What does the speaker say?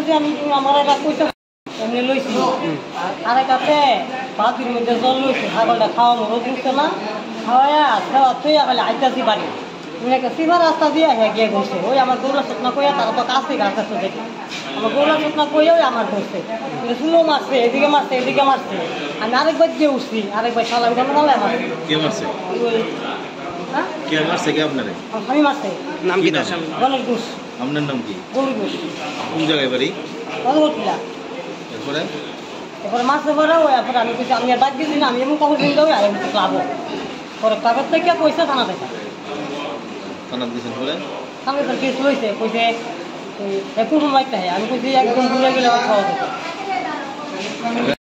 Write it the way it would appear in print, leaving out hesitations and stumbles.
যে আমি আমার এটা কইতে এমনি লইছি আর কাছে বাতির মধ্যে জল লইছি ছাগলটা খাওয়া মরো বুঝছে না খাওয়াইয়া খাওয়া তুই খালি আইতাছি বাড়ি একটা সিভার রাস্তা দিয়ে হ্যাঁ গিয়ে ঘুরছে ওই আমার গৌরা চেতনা কইয়া তারা তো কাছে গাছ আছে দেখি আমার গৌরা চেতনা কইয়া ওই আমার ধরছে শুনো মারছে এদিকে মারছে আমি আরেকবার দিয়ে উঠছি আরেকবার সালাম কেন বলে আমার কে মারছে কে মারছে কে আপনারে আমি মারছে নাম কি তার গণেশ ঘোষ আপনার নাম কি গণেশ ঘোষ কোন জায়গায় বাড়ি গণগোটিলা এরপরে এরপরে মারছে পরে ওই এরপরে আমি কইছি আমি আর বাদ দিয়েছি না আমি এমন কখন দিন যাবো আর এমন ক্লাবো পরে ক্লাবের থেকে পয়সা থানা দেখা থানা দিয়েছেন পরে আমি তো কেস লইছে কইছে কোন মাইতে আমি কইছি একদম দূরে গেলে আমার খাওয়া যেত